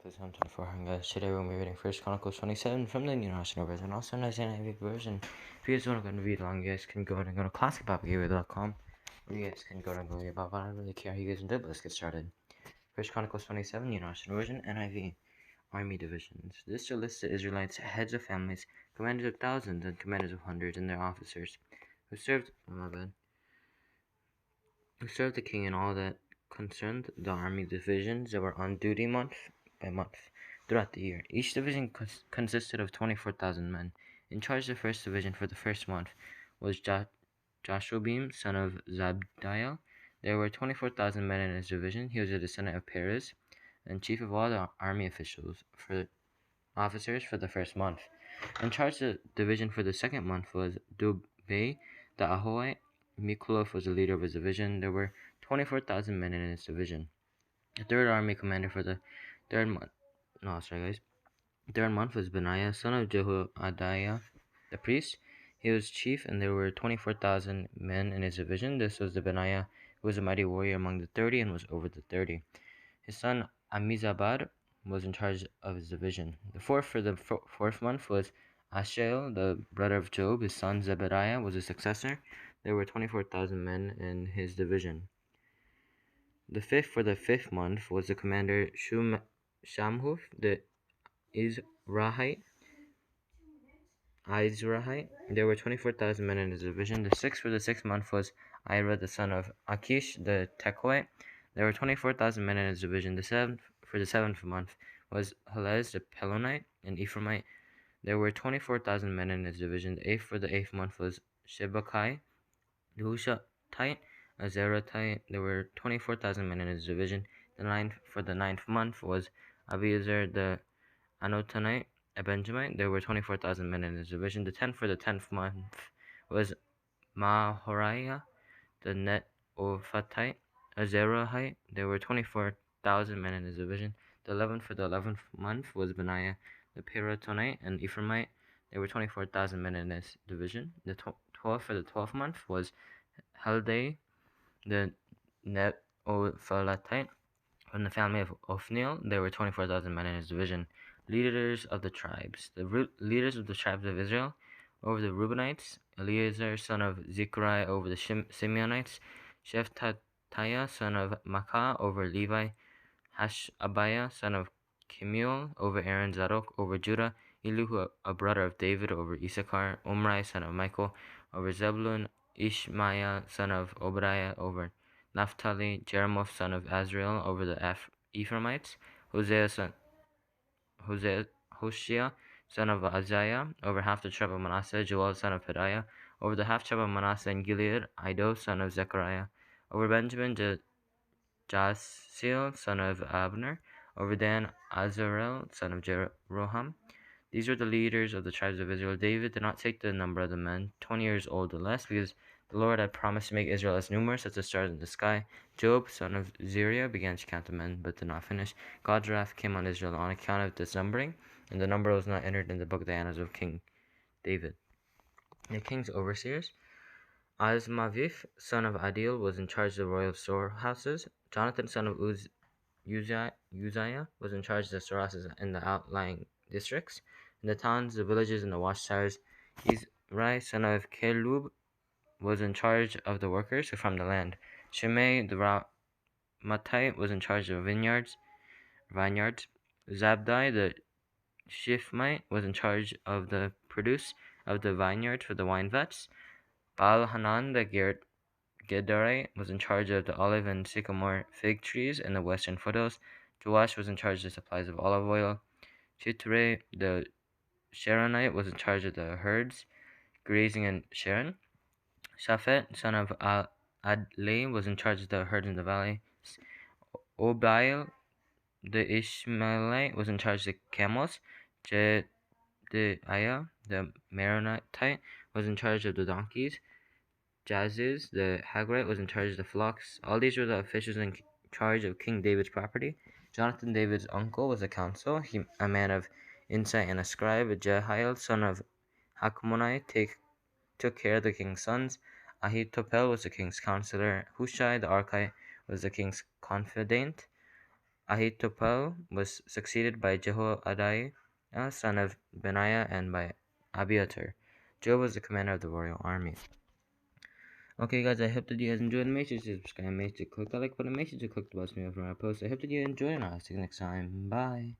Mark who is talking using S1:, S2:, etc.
S1: Chronicles 124, and guys, today we're going to be reading 1 Chronicles 27 from the New National Version, also known as the NIV version. If you guys want to read along, you guys can go ahead and go to classicbiblegateway.com, or you guys can go ahead and go about. I don't really care how you guys do, but let's get started. 1 Chronicles 27, New National Version, NIV, Army Divisions. This shall list the Israelites, heads of families, commanders of thousands, and commanders of hundreds, and their officers, who served the king in all that concerned the army divisions that were on duty month by month throughout the year. Each division consisted of 24,000 men. In charge of the first division for the first month was Jashobim, son of Zabdiel. There were 24,000 men in his division. He was a descendant of Perez and chief of all the army officers for the first month. In charge of the division for the second month was Dubei the Ahoite. Mikulov was the leader of his division. There were 24,000 men in his division. The third army commander for the third month was Benaiah, son of Jehoiada, the priest. He was chief, and there were 24,000 men in his division. This was the Benaiah who was a mighty warrior among the 30 and was over the 30. His son Amizabad was in charge of his division. The fourth for the fourth month was Ashael, the brother of Job. His son Zebediah was his successor. There were 24,000 men in his division. The fifth for the fifth month was the commander Shamhuf, the Izrahite. There were 24,000 men in his division. The sixth for the sixth month was Ira, the son of Akish, the Tekoite. There were 24,000 men in his division. The seventh for the seventh month was Helez, the Pelonite, and Ephraimite. There were 24,000 men in his division. The eighth for the eighth month was Shebakai, the Hushatite, a Zeratite. There were 24,000 men in his division. The ninth for the ninth month was Abiezer, the Anotonite, a Benjamite. There were 24,000 men in his division. The 10th for the 10th month was Mahoriah, the Netophatite, a Zerahite. There were 24,000 men in his division. The 11th for the 11th month was Benaiah, the Piratonite, and Ephraimite. There were 24,000 men in his division. The 12th for the 12th month was Heldai, the Netophalatite. From the family of Othniel, there were 24,000 men in his division. Leaders of the tribes. The leaders of the tribes of Israel over the Reubenites, Eleazar, son of Zechariah, over the Simeonites, Shephatiah, son of Makkah, over Levi, Hashabiah, son of Kemuel, over Aaron, Zadok, over Judah, Elihu, a brother of David, over Issachar, Omri, son of Michael, over Zebulun, Ishmaiah, son of Obadiah, over Naphtali, Jeremoth, son of Azriel, over the Ephraimites, Hoshea, son of Isaiah, over half the tribe of Manasseh, Joel, son of Pedaiah, over the half tribe of Manasseh and Gilead, Iddo, son of Zechariah, over Benjamin, Jaasiel, son of Abner, over Dan, Azarel, son of Jeroham. These were the leaders of the tribes of Israel. David did not take the number of the men, 20 years old or less, because the Lord had promised to make Israel as numerous as the stars in the sky. Job, son of Zeruiah, began to count the men, but did not finish. God's wrath came on Israel on account of this numbering, and the number was not entered in the book of the annals of King David. The king's overseers. Azmaveth, son of Adil, was in charge of the royal storehouses. Jonathan, son of Uzziah, was in charge of the storehouses in the outlying districts, in the towns, the villages, and the watchtowers. Izrai, son of Kelub, was in charge of the workers who farmed the land. Shimei, the Ramatite, was in charge of vineyards. Zabdi, the Shifmite, was in charge of the produce of the vineyard for the wine vats. Baal-Hanan, the Gederite, was in charge of the olive and sycamore fig trees in the western foothills. Joash was in charge of the supplies of olive oil. Chitre, the Sharonite, was in charge of the herds grazing in Sharon. Shaphat, son of Adlai, was in charge of the herds in the valley. Obail, the Ishmaelite, was in charge of the camels. Jedaiah, the Meronite, was in charge of the donkeys. Jaziz, the Hagrite, was in charge of the flocks. All these were the officials in charge of King David's property. Jonathan, David's uncle, was a counsel, a man of insight and a scribe. Jehiel, son of Hakmonai, took care of the king's sons. Ahithophel was the king's counselor. Hushai, the Archite, was the king's confidant. Ahithophel was succeeded by Jehoiada, son of Benaiah, and by Abiathar. Joab was the commander of the royal army. Okay, guys, I hope that you guys enjoyed. Make sure to subscribe, make sure to click the like button, make sure to click the bell to notify my posts. I hope that you enjoyed, and I'll see you next time. Bye.